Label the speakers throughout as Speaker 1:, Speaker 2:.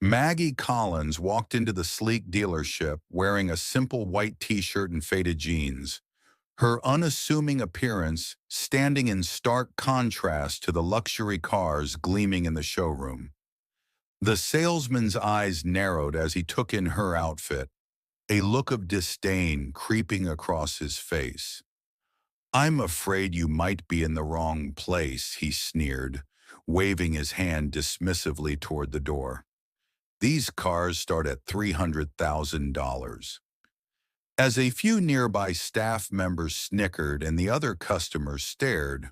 Speaker 1: Maggie Collins walked into the sleek dealership wearing a simple white t-shirt and faded jeans, her unassuming appearance standing in stark contrast to the luxury cars gleaming in the showroom. The salesman's eyes narrowed as he took in her outfit, a look of disdain creeping across his face. "I'm afraid you might be in the wrong place," he sneered, waving his hand dismissively toward the door. "These cars start at $300,000. As a few nearby staff members snickered and the other customers stared,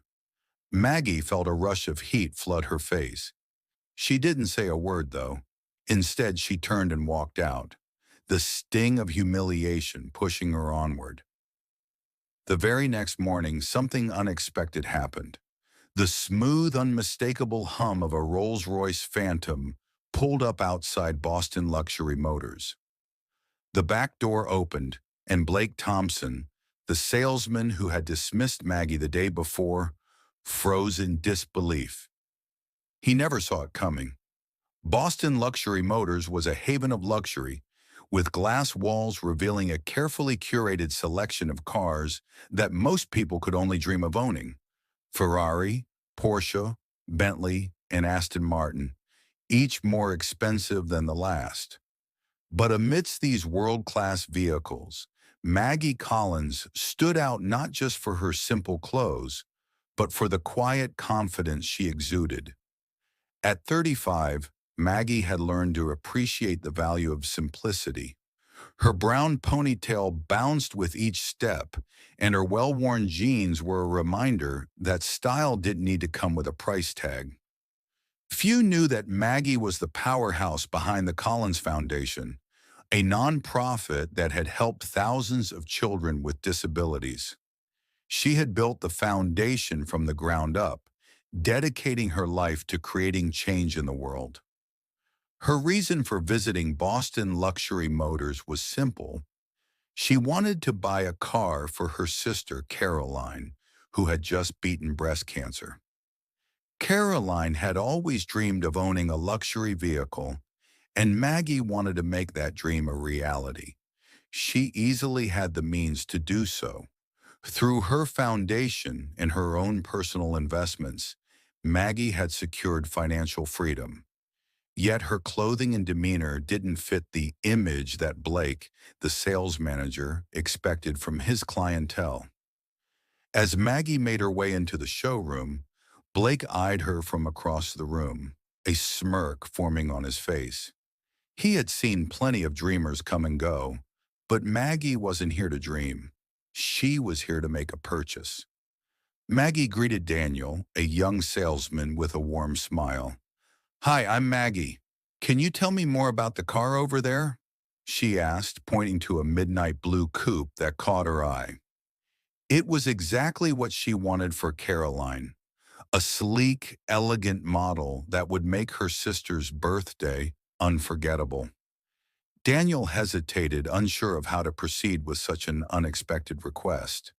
Speaker 1: Maggie felt a rush of heat flood her face. She didn't say a word, though. Instead, she turned and walked out, the sting of humiliation pushing her onward. The very next morning, something unexpected happened. The smooth, unmistakable hum of a Rolls-Royce Phantom pulled up outside Boston Luxury Motors. The back door opened, and Blake Thompson, the salesman who had dismissed Maggie the day before, froze in disbelief. He never saw it coming. Boston Luxury Motors was a haven of luxury, with glass walls revealing a carefully curated selection of cars that most people could only dream of owning. Ferrari, Porsche, Bentley, and Aston Martin, each more expensive than the last. But amidst these world-class vehicles, Maggie Collins stood out not just for her simple clothes, but for the quiet confidence she exuded. At 35, Maggie had learned to appreciate the value of simplicity. Her brown ponytail bounced with each step, and her well-worn jeans were a reminder that style didn't need to come with a price tag. Few knew that Maggie was the powerhouse behind the Collins Foundation, a nonprofit that had helped thousands of children with disabilities. She had built the foundation from the ground up, dedicating her life to creating change in the world. Her reason for visiting Boston Luxury Motors was simple. She wanted to buy a car for her sister, Caroline, who had just beaten breast cancer. Caroline had always dreamed of owning a luxury vehicle, and Maggie wanted to make that dream a reality. She easily had the means to do so. Through her foundation and her own personal investments, Maggie had secured financial freedom. Yet her clothing and demeanor didn't fit the image that Blake, the sales manager, expected from his clientele. As Maggie made her way into the showroom, Blake eyed her from across the room, a smirk forming on his face. He had seen plenty of dreamers come and go, but Maggie wasn't here to dream. She was here to make a purchase. Maggie greeted Daniel, a young salesman, with a warm smile. "Hi, I'm Maggie. Can you tell me more about the car over there?" she asked, pointing to a midnight blue coupe that caught her eye. It was exactly what she wanted for Caroline, a sleek, elegant model that would make her sister's birthday unforgettable. Daniel hesitated, unsure of how to proceed with such an unexpected request.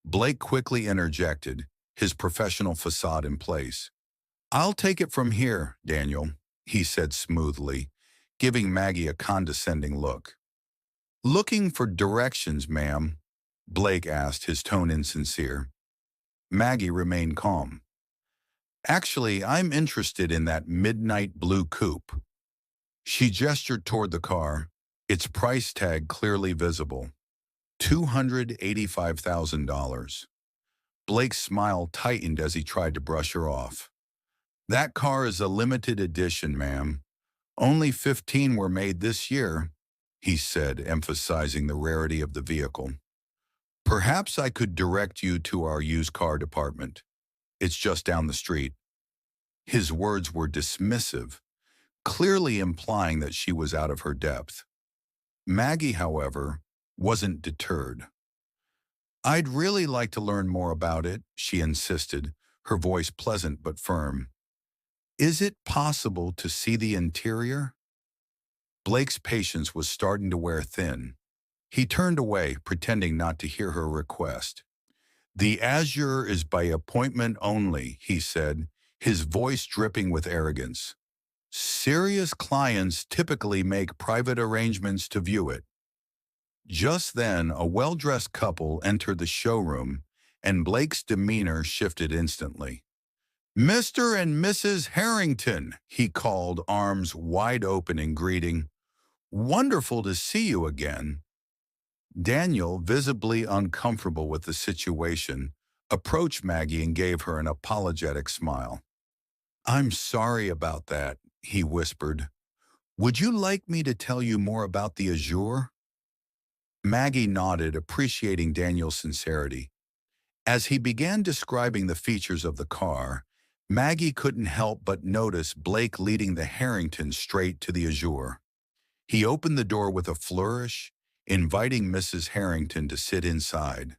Speaker 1: Blake quickly interjected, his professional facade in place. "I'll take it from here, Daniel," he said smoothly, giving Maggie a condescending look. "Looking for directions, ma'am?" Blake asked, his tone insincere. Maggie remained calm. "Actually, I'm interested in that midnight blue coupe." She gestured toward the car, its price tag clearly visible. $285,000. Blake's smile tightened as he tried to brush her off. "That car is a limited edition, ma'am. Only 15 were made this year," he said, emphasizing the rarity of the vehicle. "Perhaps I could direct you to our used car department. It's just down the street." His words were dismissive, clearly implying that she was out of her depth. Maggie, however, wasn't deterred. "I'd really like to learn more about it," she insisted, her voice pleasant but firm. "Is it possible to see the interior?" Blake's patience was starting to wear thin. He turned away, pretending not to hear her request. "The Azure is by appointment only," he said, his voice dripping with arrogance. Serious clients typically make private arrangements to view it. Just then, a well-dressed couple entered the showroom, and Blake's demeanor shifted instantly. "Mr. and Mrs. Harrington," he called, arms wide open in greeting. "Wonderful to see you again." Daniel, visibly uncomfortable with the situation, approached Maggie and gave her an apologetic smile. "I'm sorry about that," he whispered. "Would you like me to tell you more about the Azure?" Maggie nodded, appreciating Daniel's sincerity. As he began describing the features of the car, Maggie couldn't help but notice Blake leading the Harrington straight to the Azure. He opened the door with a flourish, inviting Mrs. Harrington to sit inside.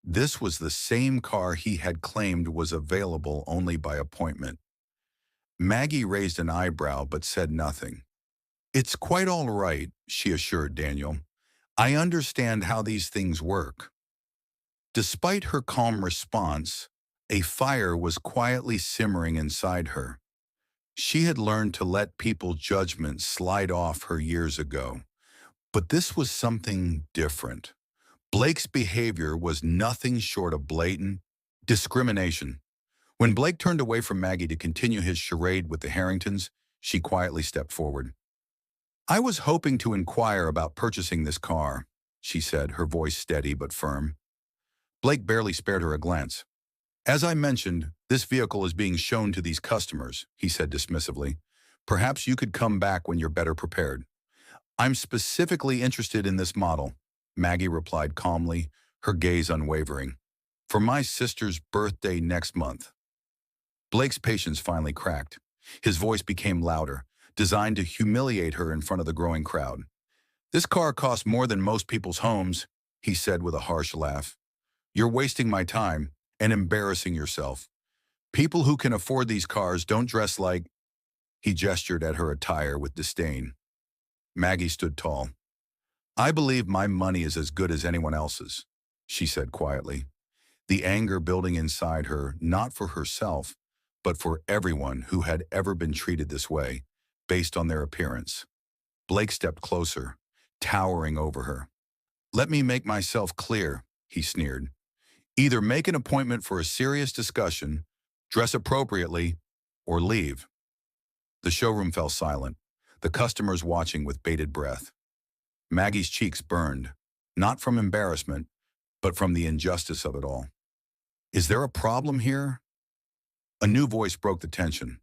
Speaker 1: This was the same car he had claimed was available only by appointment. Maggie raised an eyebrow but said nothing. "It's quite all right," she assured Daniel. "I understand how these things work." Despite her calm response, a fire was quietly simmering inside her. She had learned to let people's judgments slide off her years ago. But this was something different. Blake's behavior was nothing short of blatant discrimination. When Blake turned away from Maggie to continue his charade with the Harringtons, she quietly stepped forward. "I was hoping to inquire about purchasing this car," she said, her voice steady but firm. Blake barely spared her a glance. "As I mentioned, this vehicle is being shown to these customers," he said dismissively. "Perhaps you could come back when you're better prepared." "I'm specifically interested in this model," Maggie replied calmly, her gaze unwavering. "For my sister's birthday next month." Blake's patience finally cracked. His voice became louder, designed to humiliate her in front of the growing crowd. "This car costs more than most people's homes," he said with a harsh laugh. "You're wasting my time and embarrassing yourself. People who can afford these cars don't dress like—" He gestured at her attire with disdain. Maggie stood tall. "I believe my money is as good as anyone else's," she said quietly, the anger building inside her, not for herself, but for everyone who had ever been treated this way, based on their appearance. Blake stepped closer, towering over her. "Let me make myself clear," he sneered. "Either make an appointment for a serious discussion, dress appropriately, or leave." The showroom fell silent, the customers watching with bated breath. Maggie's cheeks burned, not from embarrassment, but from the injustice of it all. "Is there a problem here?" A new voice broke the tension.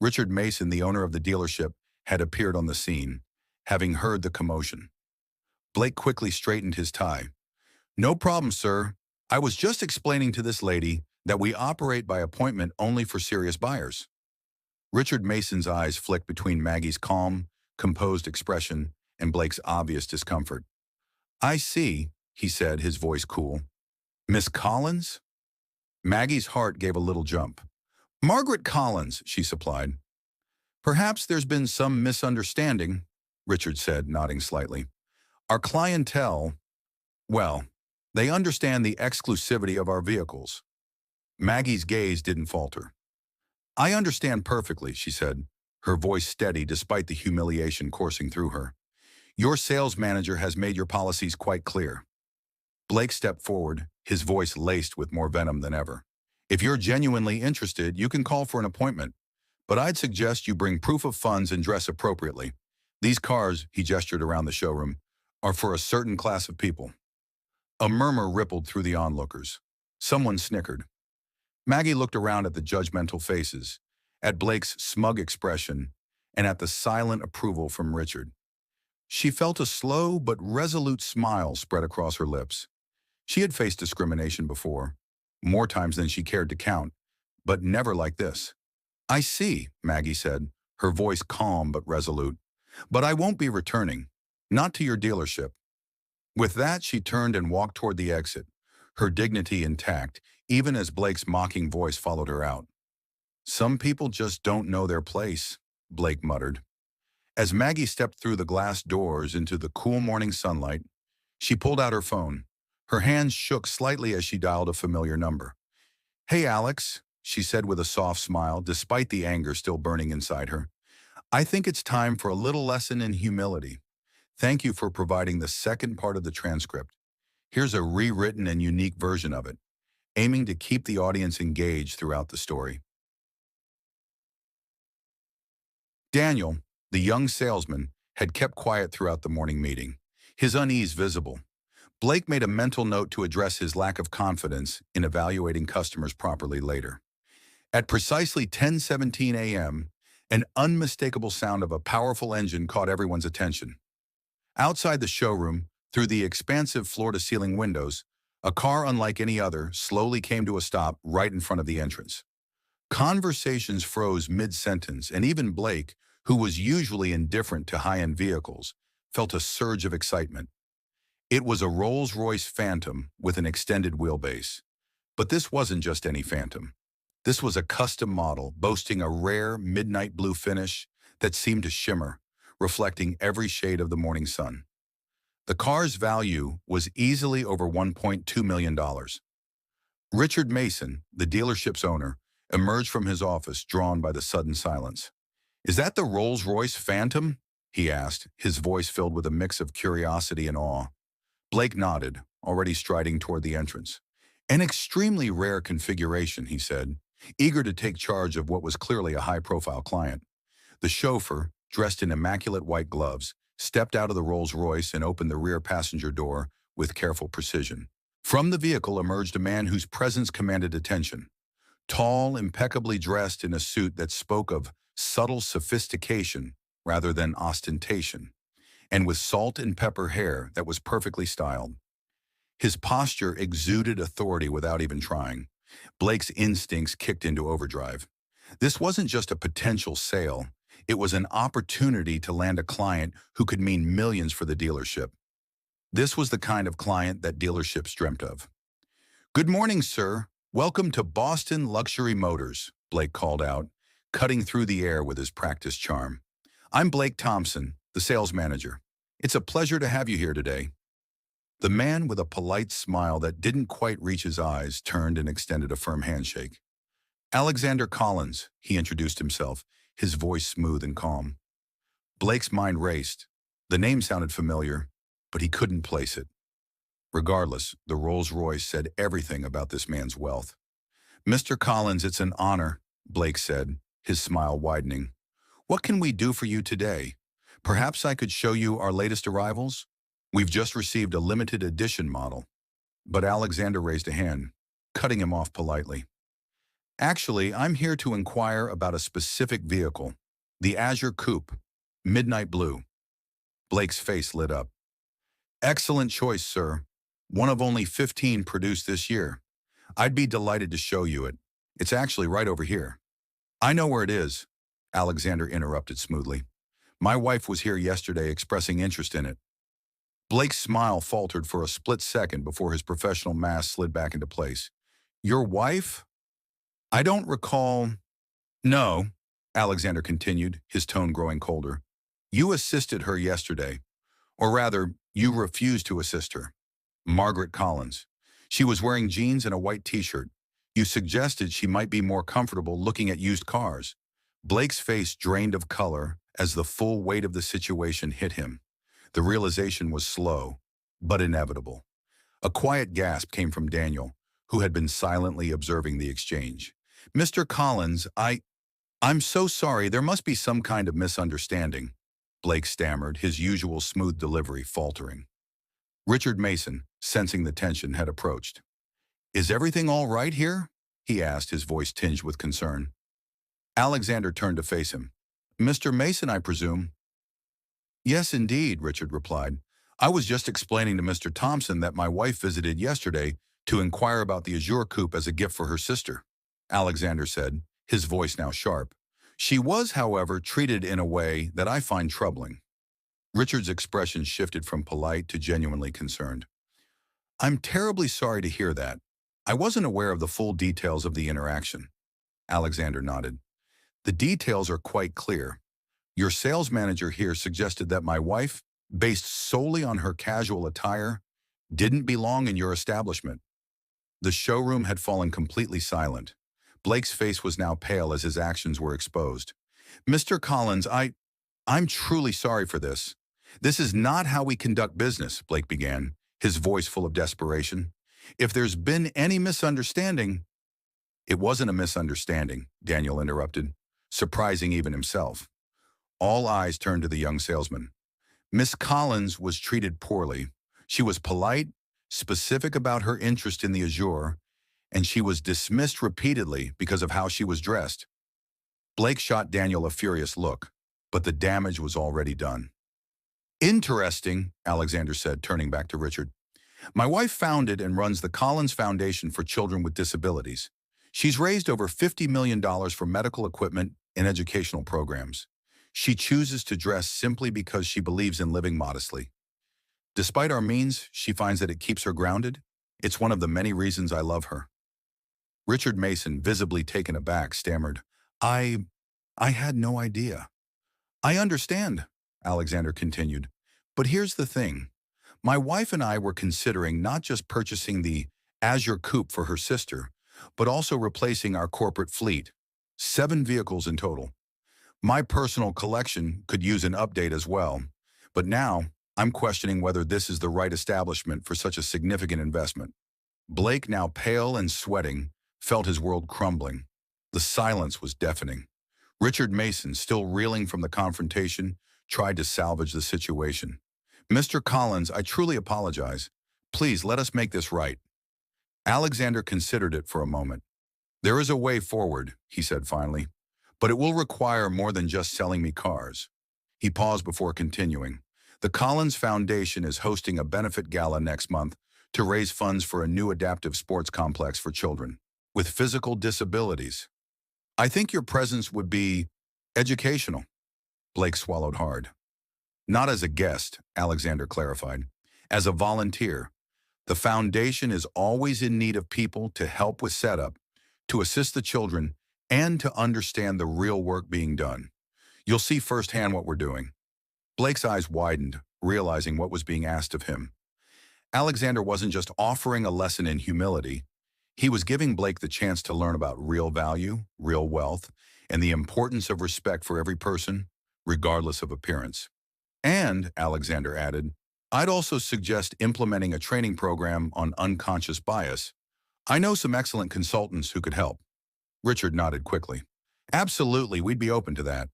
Speaker 1: Richard Mason, the owner of the dealership, had appeared on the scene, having heard the commotion. Blake quickly straightened his tie. "No problem, sir. I was just explaining to this lady that we operate by appointment only for serious buyers." Richard Mason's eyes flicked between Maggie's calm, composed expression and Blake's obvious discomfort. "I see," he said, his voice cool. "Miss Collins?" Maggie's heart gave a little jump. "Margaret Collins," she supplied. "Perhaps there's been some misunderstanding," Richard said, nodding slightly. "Our clientele, well, they understand the exclusivity of our vehicles." Maggie's gaze didn't falter. "I understand perfectly," she said, her voice steady despite the humiliation coursing through her. "Your sales manager has made your policies quite clear." Blake stepped forward, his voice laced with more venom than ever. "If you're genuinely interested, you can call for an appointment. But I'd suggest you bring proof of funds and dress appropriately. These cars," he gestured around the showroom, "are for a certain class of people." A murmur rippled through the onlookers. Someone snickered. Maggie looked around at the judgmental faces, at Blake's smug expression, and at the silent approval from Richard. She felt a slow but resolute smile spread across her lips. She had faced discrimination before, more times than she cared to count, but never like this. "I see," Maggie said, her voice calm but resolute. "But I won't be returning. Not to your dealership." With that, she turned and walked toward the exit, her dignity intact, even as Blake's mocking voice followed her out. "Some people just don't know their place," Blake muttered. As Maggie stepped through the glass doors into the cool morning sunlight, she pulled out her phone. Her hands shook slightly as she dialed a familiar number. "Hey, Alex," she said with a soft smile, despite the anger still burning inside her. I think it's time for a little lesson in humility. Thank you for providing the second part of the transcript. Here's a rewritten and unique version of it, aiming to keep the audience engaged throughout the story. Daniel, the young salesman, had kept quiet throughout the morning meeting, his unease visible. Blake made a mental note to address his lack of confidence in evaluating customers properly later. At precisely 10:17 a.m., an unmistakable sound of a powerful engine caught everyone's attention. Outside the showroom, through the expansive floor-to-ceiling windows, a car unlike any other slowly came to a stop right in front of the entrance. Conversations froze mid-sentence, and even Blake, who was usually indifferent to high-end vehicles, felt a surge of excitement. It was a Rolls-Royce Phantom with an extended wheelbase. But this wasn't just any Phantom. This was a custom model boasting a rare midnight blue finish that seemed to shimmer, reflecting every shade of the morning sun. The car's value was easily over $1.2 million. Richard Mason, the dealership's owner, emerged from his office drawn by the sudden silence. "Is that the Rolls-Royce Phantom?" he asked, his voice filled with a mix of curiosity and awe. Blake nodded, already striding toward the entrance. "An extremely rare configuration," he said, eager to take charge of what was clearly a high-profile client. The chauffeur, dressed in immaculate white gloves, stepped out of the Rolls-Royce and opened the rear passenger door with careful precision. From the vehicle emerged a man whose presence commanded attention. Tall, impeccably dressed in a suit that spoke of subtle sophistication rather than ostentation, and with salt and pepper hair that was perfectly styled. His posture exuded authority without even trying. Blake's instincts kicked into overdrive. This wasn't just a potential sale. It was an opportunity to land a client who could mean millions for the dealership. This was the kind of client that dealerships dreamt of. "Good morning, sir. Welcome to Boston Luxury Motors," Blake called out, cutting through the air with his practiced charm. "I'm Blake Thompson, the sales manager. It's a pleasure to have you here today." The man, with a polite smile that didn't quite reach his eyes, turned and extended a firm handshake. "Alexander Collins," he introduced himself, his voice smooth and calm. Blake's mind raced. The name sounded familiar, but he couldn't place it. Regardless, the Rolls-Royce said everything about this man's wealth. "Mr. Collins, it's an honor," Blake said, his smile widening. "What can we do for you today? Perhaps I could show you our latest arrivals? We've just received a limited edition model." But Alexander raised a hand, cutting him off politely. "Actually, I'm here to inquire about a specific vehicle, the Azure Coupe, midnight blue." Blake's face lit up. "Excellent choice, sir. One of only 15 produced this year. I'd be delighted to show you it. It's actually right over here." "I know where it is," Alexander interrupted smoothly. "My wife was here yesterday expressing interest in it." Blake's smile faltered for a split second before his professional mask slid back into place. "Your wife? I don't recall—" "No," Alexander continued, his tone growing colder. "You assisted her yesterday. Or rather, you refused to assist her. Margaret Collins. She was wearing jeans and a white t-shirt. You suggested she might be more comfortable looking at used cars." Blake's face drained of color as the full weight of the situation hit him. The realization was slow, but inevitable. A quiet gasp came from Daniel, who had been silently observing the exchange. "Mr. Collins, I'm so sorry, there must be some kind of misunderstanding," Blake stammered, his usual smooth delivery faltering. Richard Mason, sensing the tension, had approached. "Is everything all right here?" he asked, his voice tinged with concern. Alexander turned to face him. "Mr. Mason, I presume?" "Yes, indeed," Richard replied. "I was just explaining to Mr. Thompson that my wife visited yesterday to inquire about the Azure Coupe as a gift for her sister," Alexander said, his voice now sharp. "She was, however, treated in a way that I find troubling." Richard's expression shifted from polite to genuinely concerned. "I'm terribly sorry to hear that. I wasn't aware of the full details of the interaction." Alexander nodded. "The details are quite clear. Your sales manager here suggested that my wife, based solely on her casual attire, didn't belong in your establishment." The showroom had fallen completely silent. Blake's face was now pale as his actions were exposed. Mr. Collins, I'm truly sorry for this. This is not how we conduct business, Blake began, his voice full of desperation. If there's been any misunderstanding, it wasn't a misunderstanding, Daniel interrupted, surprising even himself. All eyes turned to the young salesman. Miss Collins was treated poorly. She was polite, specific about her interest in the Azure, and she was dismissed repeatedly because of how she was dressed. Blake shot Daniel a furious look, but the damage was already done. Interesting, Alexander said, turning back to Richard. My wife founded and runs the Collins Foundation for Children with Disabilities. She's raised over $50 million for medical equipment and educational programs. She chooses to dress simply because she believes in living modestly. Despite our means, she finds that it keeps her grounded. It's one of the many reasons I love her. Richard Mason, visibly taken aback, stammered, I had no idea. I understand, Alexander continued. But here's the thing. My wife and I were considering not just purchasing the Azure Coupe for her sister, but also replacing our corporate fleet. 7 vehicles in total. My personal collection could use an update as well. But now, I'm questioning whether this is the right establishment for such a significant investment. Blake, now pale and sweating, felt his world crumbling. The silence was deafening. Richard Mason, still reeling from the confrontation, tried to salvage the situation. Mr. Collins, I truly apologize. Please let us make this right. Alexander considered it for a moment. There is a way forward, he said finally, but it will require more than just selling me cars. He paused before continuing. The Collins Foundation is hosting a benefit gala next month to raise funds for a new adaptive sports complex for children with physical disabilities. I think your presence would be educational. Blake swallowed hard. Not as a guest, Alexander clarified. As a volunteer. The foundation is always in need of people to help with setup, to assist the children, and to understand the real work being done. You'll see firsthand what we're doing. Blake's eyes widened, realizing what was being asked of him. Alexander wasn't just offering a lesson in humility. He was giving Blake the chance to learn about real value, real wealth, and the importance of respect for every person, regardless of appearance. And, Alexander added, I'd also suggest implementing a training program on unconscious bias. I know some excellent consultants who could help. Richard nodded quickly. Absolutely, we'd be open to that.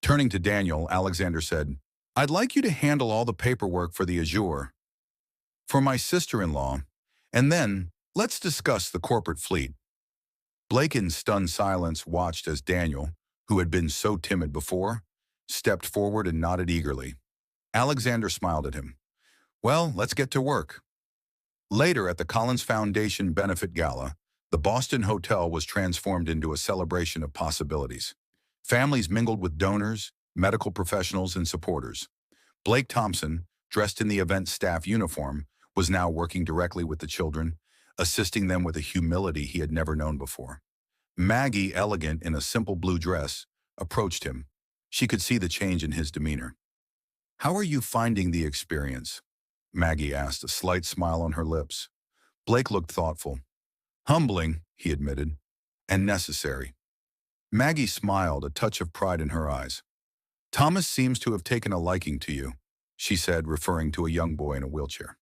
Speaker 1: Turning to Daniel, Alexander said, I'd like you to handle all the paperwork for the Azure, for my sister-in-law, and then let's discuss the corporate fleet. Blake, in stunned silence, watched as Daniel, who had been so timid before, stepped forward and nodded eagerly. Alexander smiled at him. Well, let's get to work. Later, at the Collins Foundation Benefit Gala, the Boston Hotel was transformed into a celebration of possibilities. Families mingled with donors, medical professionals, and supporters. Blake Thompson, dressed in the event staff uniform, was now working directly with the children, assisting them with a humility he had never known before. Maggie, elegant in a simple blue dress, approached him. She could see the change in his demeanor. How are you finding the experience? Maggie asked, a slight smile on her lips. Blake looked thoughtful. Humbling, he admitted, and necessary. Maggie smiled, a touch of pride in her eyes. Thomas seems to have taken a liking to you, she said, referring to a young boy in a wheelchair.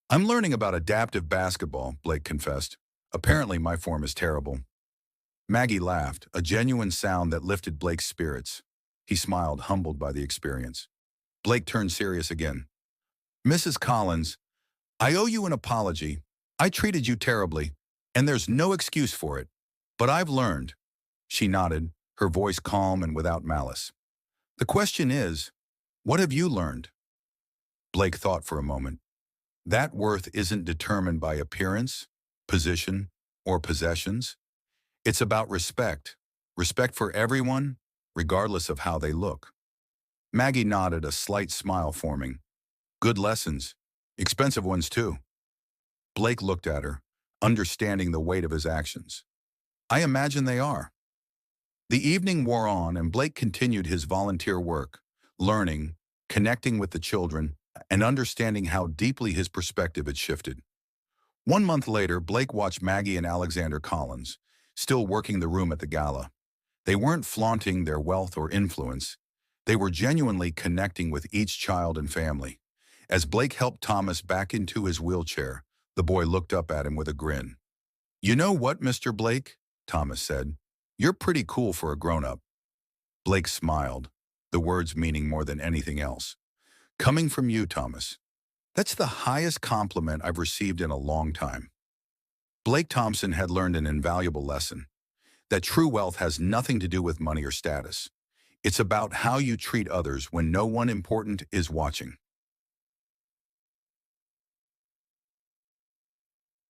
Speaker 1: I'm learning about adaptive basketball, Blake confessed. Apparently my form is terrible. Maggie laughed, a genuine sound that lifted Blake's spirits. He smiled, humbled by the experience. Blake turned serious again. Mrs. Collins, I owe you an apology. I treated you terribly, and there's no excuse for it. But I've learned. She nodded, her voice calm and without malice. The question is, what have you learned? Blake thought for a moment. That worth isn't determined by appearance, position, or possessions. It's about respect. Respect for everyone, regardless of how they look. Maggie nodded, a slight smile forming. Good lessons. Expensive ones, too. Blake looked at her, understanding the weight of his actions. I imagine they are. The evening wore on, and Blake continued his volunteer work, learning, connecting with the children, and understanding how deeply his perspective had shifted. 1 month later, Blake watched Maggie and Alexander Collins, still working the room at the gala. They weren't flaunting their wealth or influence. They were genuinely connecting with each child and family. As Blake helped Thomas back into his wheelchair, the boy looked up at him with a grin. "You know what, Mr. Blake?" Thomas said. "You're pretty cool for a grown-up." Blake smiled, the words meaning more than anything else. "Coming from you, Thomas. That's the highest compliment I've received in a long time." Blake Thompson had learned an invaluable lesson, that true wealth has nothing to do with money or status. It's about how you treat others when no one important is watching.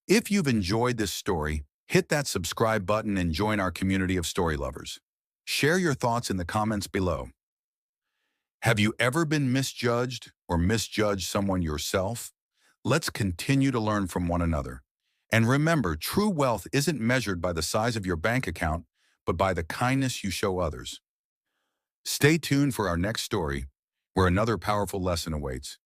Speaker 1: If you've enjoyed this story, hit that subscribe button and join our community of story lovers. Share your thoughts in the comments below. Have you ever been misjudged or misjudged someone yourself? Let's continue to learn from one another. And remember, true wealth isn't measured by the size of your bank account, but by the kindness you show others. Stay tuned for our next story, where another powerful lesson awaits.